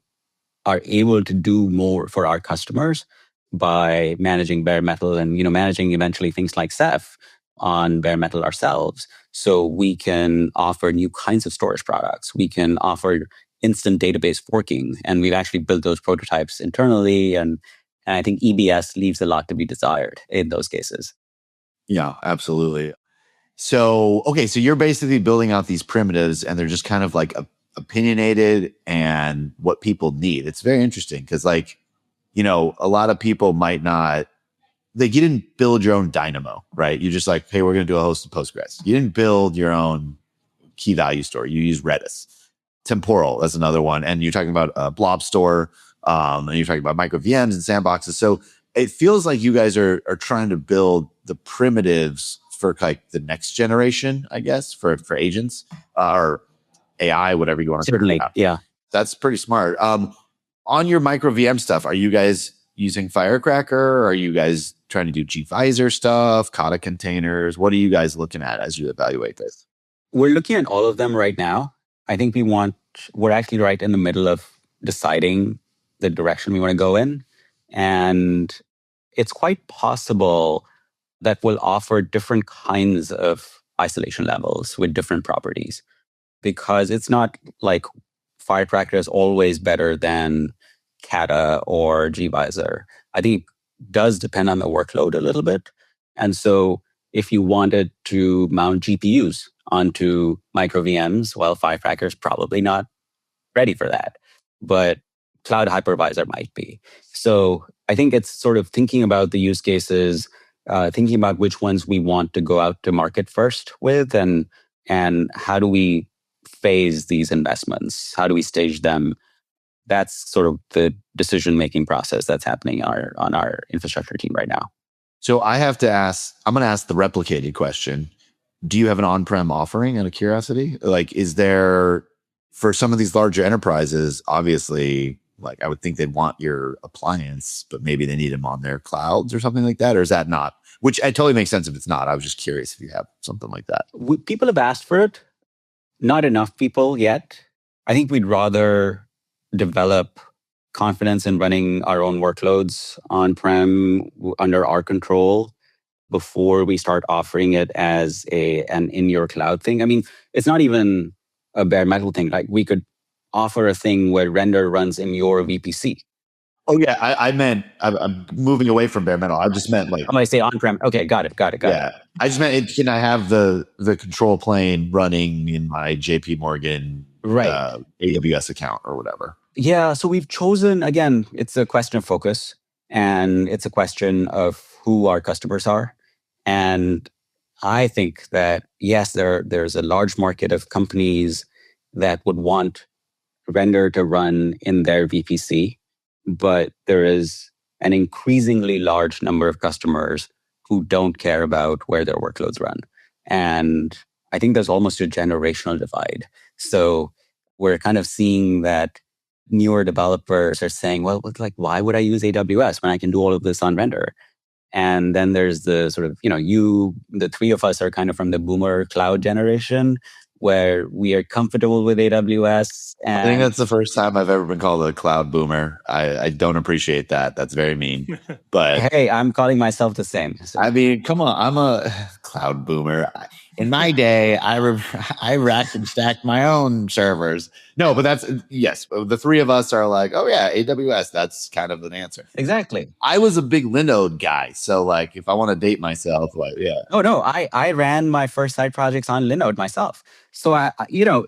are able to do more for our customers by managing bare metal and managing eventually things like Ceph on bare metal ourselves. So we can offer new kinds of storage products. We can offer instant database forking, and we've actually built those prototypes internally. And I think EBS leaves a lot to be desired in those cases. Yeah, absolutely. So, okay, so you're basically building out these primitives and they're just kind of opinionated and what people need. It's very interesting because a lot of people might not, you didn't build your own Dynamo, right? You're just like, hey, we're going to do a host of Postgres. You didn't build your own key value store. You use Redis. Temporal, that's another one. And you're talking about a blob store, and you're talking about micro VMs and sandboxes. So it feels like you guys are trying to build the primitives for the next generation, I guess, for agents or AI, whatever you want to Certainly, yeah. That's pretty smart. On your micro VM stuff, are you guys using Firecracker? Are you guys trying to do gvisor stuff, Kata containers? What are you guys looking at as you evaluate this? We're looking at all of them right now. I think we're actually right in the middle of deciding the direction we want to go in. And it's quite possible that we'll offer different kinds of isolation levels with different properties, because it's not like Firecracker is always better than Kata or gvisor. I think it does depend on the workload a little bit. And so if you wanted to mount GPUs onto micro VMs, well, Firecracker is probably not ready for that, but Cloud Hypervisor might be. So I think it's sort of thinking about the use cases, thinking about which ones we want to go out to market first with, and how do we phase these investments? How do we stage them? That's sort of the decision-making process that's happening on our infrastructure team right now. So I'm going to ask the replicated question. Do you have an on-prem offering out of curiosity? Like, is there, for some of these larger enterprises, obviously, like I would think they'd want your appliance, but maybe they need them on their clouds or something like that? Or is that not? Which it totally makes sense if it's not. I was just curious if you have something like that. People have asked for it. Not enough people yet. I think we'd rather develop confidence in running our own workloads on-prem under our control before we start offering it as an in-your cloud thing. I mean, it's not even a bare metal thing. Like, we could offer a thing where render runs in your VPC. Oh yeah, I meant I'm moving away from bare metal. I just meant like, I say on-prem. Okay, got it. Yeah, I just meant can I have the control plane running in my JP Morgan AWS account or whatever? Yeah, so we've chosen, again, it's a question of focus, and it's a question of who our customers are. And I think that, yes, there's a large market of companies that would want render to run in their VPC, but there is an increasingly large number of customers who don't care about where their workloads run. And I think there's almost a generational divide. So we're kind of seeing that newer developers are saying, well, like, why would I use AWS when I can do all of this on render? And then there's the sort of, the three of us are kind of from the boomer cloud generation, where we are comfortable with AWS. And I think that's the first time I've ever been called a cloud boomer. I don't appreciate that. That's very mean. But hey, I'm calling myself the same. So. I mean, come on, I'm a cloud boomer. In my day, I racked and stacked my own servers. No, but yes, the three of us are like, oh yeah, AWS, that's kind of an answer. Exactly. I was a big Linode guy. So like, if I want to date myself, like, yeah. Oh no, I ran my first side projects on Linode myself. So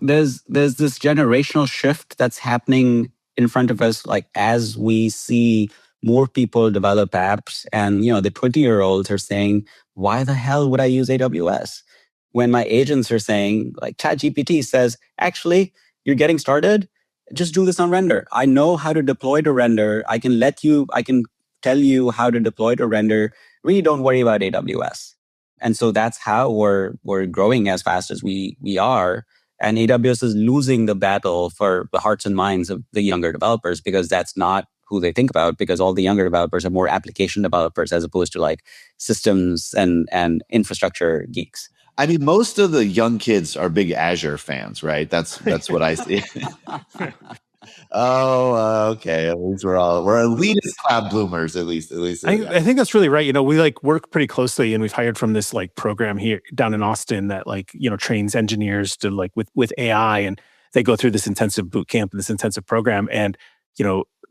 there's this generational shift that's happening in front of us, like as we see more people develop apps, and the 20-year-olds are saying, why the hell would I use AWS? When my agents are saying, like, ChatGPT says, actually, you're getting started, just do this on render. I know how to deploy to render. I can tell you how to deploy to render. Really don't worry about AWS. And so that's how we're growing as fast as we are. And AWS is losing the battle for the hearts and minds of the younger developers, because that's not who they think about, because all the younger developers are more application developers as opposed to like systems and infrastructure geeks. I mean, most of the young kids are big Azure fans, right? That's what I see. Okay. At least we're elitist cloud bloomers. At least. I think that's really right. We like work pretty closely, and we've hired from this like program here down in Austin that like trains engineers to like with AI, and they go through this intensive boot camp and this intensive program, and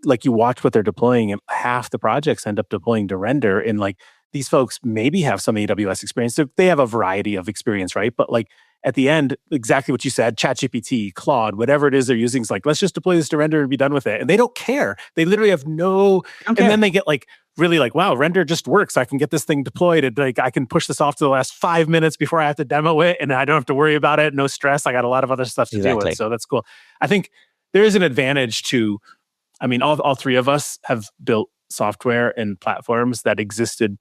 like you watch what they're deploying, and half the projects end up deploying to render, and like these folks maybe have some AWS experience. They have a variety of experience, right? But like at the end, exactly what you said, ChatGPT, Claude, whatever it is they're using is like, let's just deploy this to render and be done with it. And they don't care. They literally have and then they get like, really like, wow, render just works. I can get this thing deployed, and like I can push this off to the last 5 minutes before I have to demo it, and I don't have to worry about it. No stress. I got a lot of other stuff to deal with. So that's cool. I think there is an advantage to, I mean, all three of us have built software and platforms that existed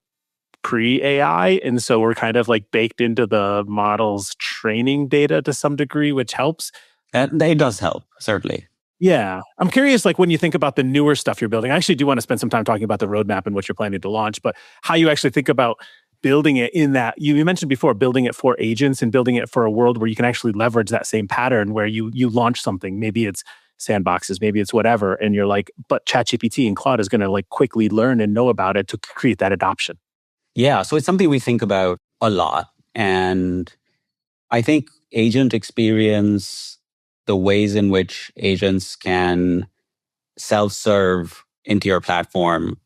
pre-AI. And so we're kind of like baked into the model's training data to some degree, which helps. And it does help, certainly. Yeah. I'm curious, like when you think about the newer stuff you're building, I actually do want to spend some time talking about the roadmap and what you're planning to launch, but how you actually think about building it in that, you mentioned before, building it for agents and building it for a world where you can actually leverage that same pattern where you launch something. Maybe it's sandboxes, maybe it's whatever. And you're like, but ChatGPT and Claude is going to like quickly learn and know about it to create that adoption. Yeah, so it's something we think about a lot. And I think agent experience, the ways in which agents can self-serve into your platform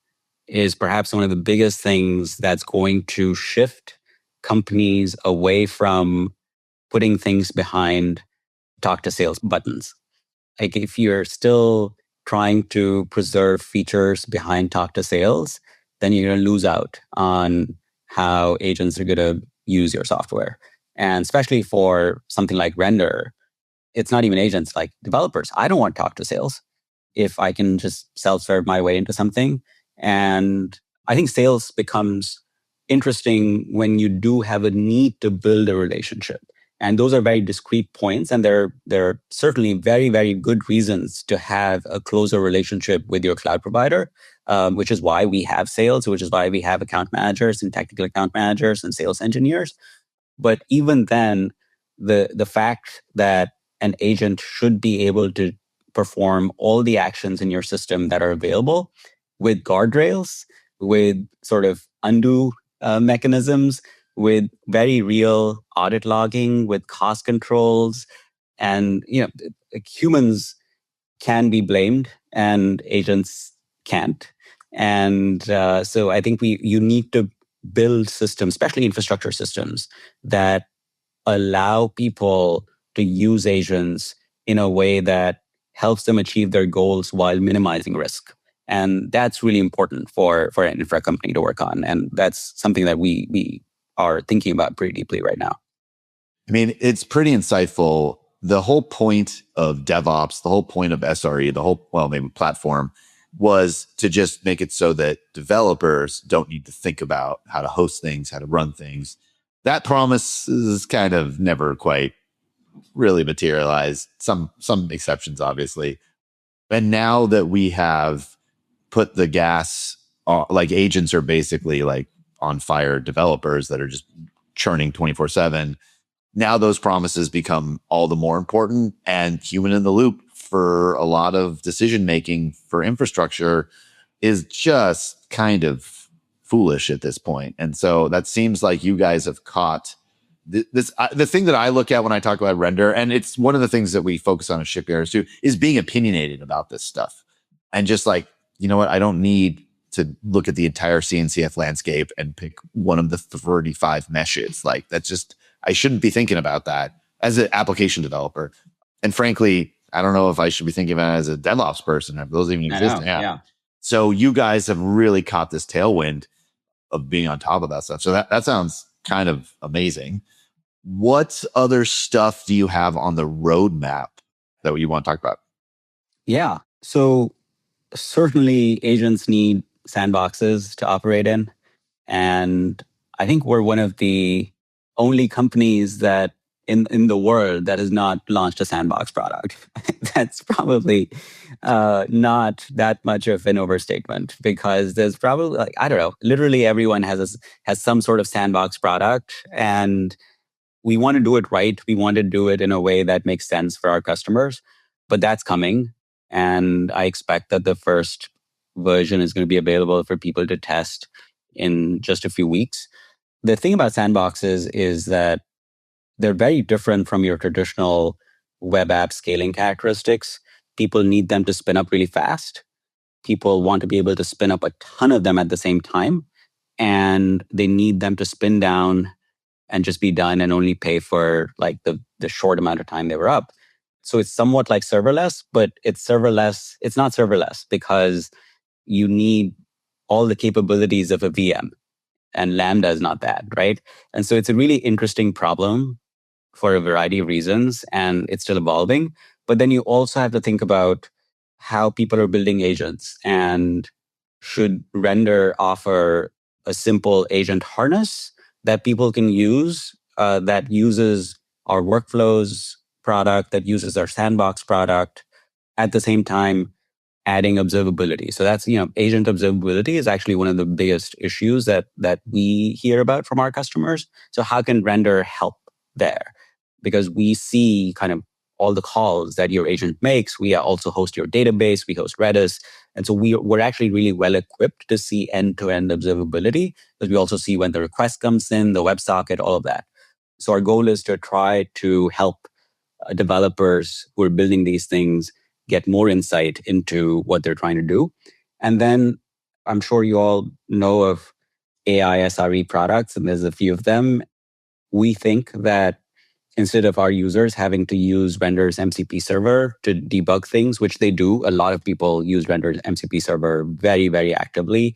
is perhaps one of the biggest things that's going to shift companies away from putting things behind talk to sales buttons. Like if you're still trying to preserve features behind talk to sales, then you're going to lose out on how agents are going to use your software. And especially for something like render, it's not even agents, like developers. I don't want to talk to sales if I can just self-serve my way into something. And I think sales becomes interesting when you do have a need to build a relationship. And those are very discrete points. And there are certainly very, very good reasons to have a closer relationship with your cloud provider, which is why we have sales, which is why we have account managers and technical account managers and sales engineers. But even then, the fact that an agent should be able to perform all the actions in your system that are available with guardrails, with sort of undo mechanisms, with very real audit logging, with cost controls, and humans can be blamed and agents can't. And so I think you need to build systems, especially infrastructure systems, that allow people to use agents in a way that helps them achieve their goals while minimizing risk. And that's really important for an infra company to work on. And that's something that we are thinking about pretty deeply right now. I mean, it's pretty insightful. The whole point of DevOps, the whole point of SRE, maybe platform, was to just make it so that developers don't need to think about how to host things, how to run things. That promise is kind of never quite really materialized. Some exceptions, obviously. And now that we have put the gas on, like agents are basically like on fire developers that are just churning 24/7. Now those promises become all the more important, and human in the loop for a lot of decision making for infrastructure is just kind of foolish at this point. And so that seems like you guys have caught this. The thing that I look at when I talk about render, and it's one of the things that we focus on as shipyards too, is being opinionated about this stuff. And just like, you know what, I don't need to look at the entire CNCF landscape and pick one of the 35 meshes. Like that's just, I shouldn't be thinking about that as an application developer. And frankly, I don't know if I should be thinking about it as a DevOps person, if those even exist. Yeah. So you guys have really caught this tailwind of being on top of that stuff. So that sounds kind of amazing. What other stuff do you have on the roadmap that you want to talk about? Yeah. So certainly agents need sandboxes to operate in. And I think we're one of the only companies that in the world that has not launched a sandbox product. That's probably not that much of an overstatement, because there's probably, like, I don't know, literally everyone has some sort of sandbox product, and we want to do it right. We want to do it in a way that makes sense for our customers, but that's coming. And I expect that the first version is going to be available for people to test in just a few weeks. The thing about sandboxes is that they're very different from your traditional web app scaling characteristics. People need them to spin up really fast. People want to be able to spin up a ton of them at the same time. And they need them to spin down and just be done and only pay for like the short amount of time they were up. So it's somewhat like serverless, but it's not serverless because you need all the capabilities of a VM, and Lambda is not that, right? And so it's a really interesting problem for a variety of reasons, and it's still evolving. But then you also have to think about how people are building agents, and should Render offer a simple agent harness that people can use, that uses our workflows product, that uses our sandbox product, at the same time adding observability. So that's, agent observability is actually one of the biggest issues that we hear about from our customers. So how can Render help there? Because we see kind of all the calls that your agent makes. We also host your database, we host Redis. And so we're actually really well equipped to see end-to-end observability, because we also see when the request comes in, the WebSocket, all of that. So our goal is to try to help developers who are building these things get more insight into what they're trying to do. And then I'm sure you all know of AI SRE products, and there's a few of them. We think that instead of our users having to use Render's MCP server to debug things, which they do, a lot of people use Render's MCP server very, very actively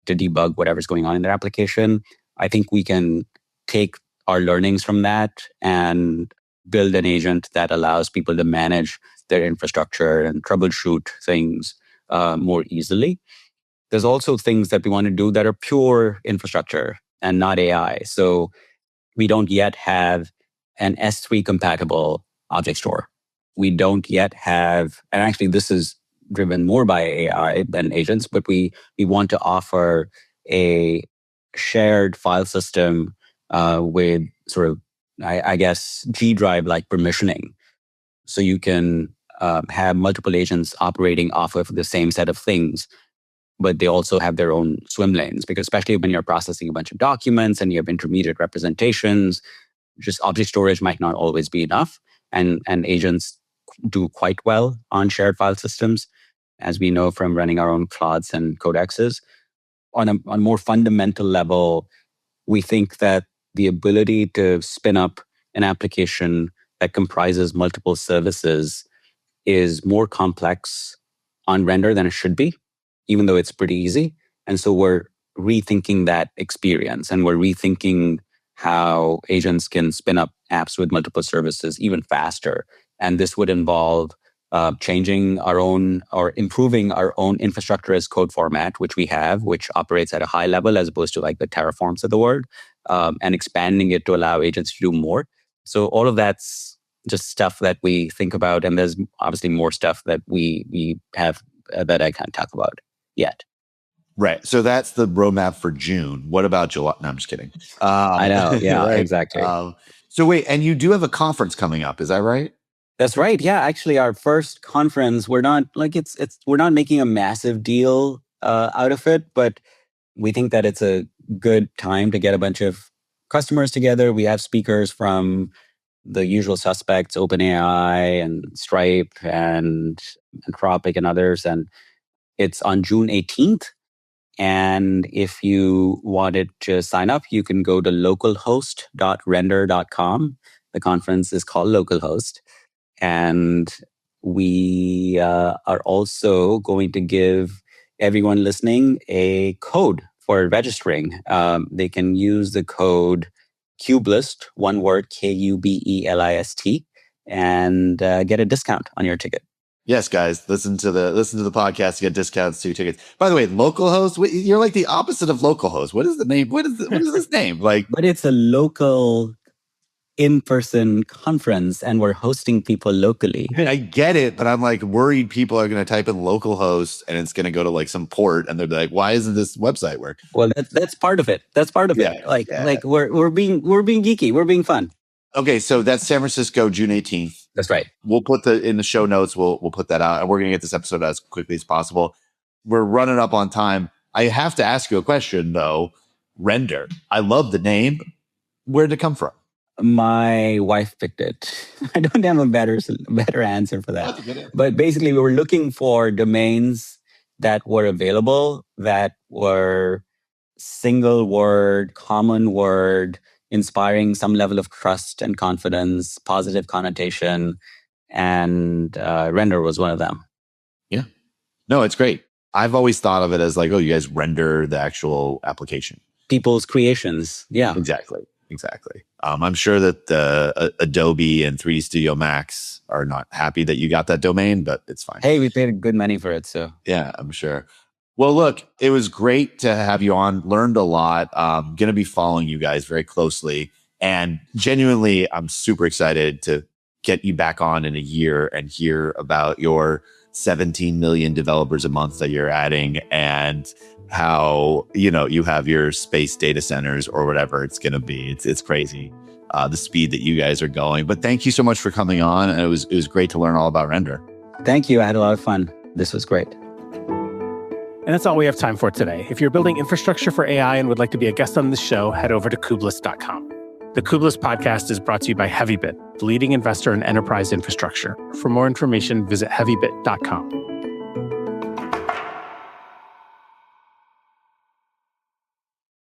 to debug whatever's going on in their application. I think we can take our learnings from that and build an agent that allows people to manage their infrastructure and troubleshoot things more easily. There's also things that we want to do that are pure infrastructure and not AI. So we don't yet have an S3 compatible object store. We don't yet have, and actually this is driven more by AI than agents, but we want to offer a shared file system with sort of, I guess, G drive like permissioning. So you can have multiple agents operating off of the same set of things, but they also have their own swim lanes, because especially when you're processing a bunch of documents and you have intermediate representations, just object storage might not always be enough. And agents do quite well on shared file systems, as we know from running our own clods and codexes. On a more fundamental level, we think that the ability to spin up an application that comprises multiple services is more complex on Render than it should be, even though it's pretty easy. And so we're rethinking that experience, and we're rethinking how agents can spin up apps with multiple services even faster. And this would involve changing our own or improving our own infrastructure as code format, which we have, which operates at a high level as opposed to like the Terraforms of the world, and expanding it to allow agents to do more. So all of that's just stuff that we think about. And there's obviously more stuff that we have that I can't talk about yet. Right. So that's the roadmap for June. What about July? No, I'm just kidding. I know. Yeah, right? Exactly. So wait, and you do have a conference coming up. Is that right? That's right. Yeah. Actually, our first conference, we're not like we're not making a massive deal out of it, but we think that it's a good time to get a bunch of customers together. We have speakers from the usual suspects, OpenAI and Stripe and Anthropic and others. And it's on June 18th. And if you wanted to sign up, you can go to localhost.render.com. The conference is called Localhost. And we are also going to give everyone listening a code for registering. They can use the code Kubelist, one word, Kubelist, and get a discount on your ticket. Yes, guys, listen to the podcast to get discounts to tickets. By the way, localhost, you're like the opposite of localhost. What is the name? What is this name? Like, but it's a local in-person conference, and we're hosting people locally. I get it, but I'm like worried people are going to type in localhost and it's going to go to like some port, and they're like, "Why isn't this website work?" Well, that's part of it. That's part of it. Like we're being geeky. We're being fun. Okay, so that's San Francisco, June 18th. That's right. We'll put in the show notes. We'll put that out, and we're going to get this episode out as quickly as possible. We're running up on time. I have to ask you a question though. Render. I love the name. Where did it come from? My wife picked it. I don't have a better answer for that. But basically, we were looking for domains that were available, that were single word, common word, inspiring some level of trust and confidence, positive connotation, and Render was one of them. Yeah. No, it's great. I've always thought of it as like, oh, you guys render the actual application. People's creations. Yeah. Exactly. I'm sure that Adobe and 3D Studio Max are not happy that you got that domain, but it's fine. Hey, we paid good money for it, so. Yeah, I'm sure. Well, look, it was great to have you on. Learned a lot. Going to be following you guys very closely. And genuinely, I'm super excited to get you back on in a year and hear about your 17 million developers a month that you're adding, and how, you have your space data centers or whatever it's going to be. It's crazy, the speed that you guys are going. But thank you so much for coming on. And it was great to learn all about Render. Thank you. I had a lot of fun. This was great. And that's all we have time for today. If you're building infrastructure for AI and would like to be a guest on this show, head over to Kubelist.com. The Kubelist Podcast is brought to you by Heavybit, the leading investor in enterprise infrastructure. For more information, visit heavybit.com.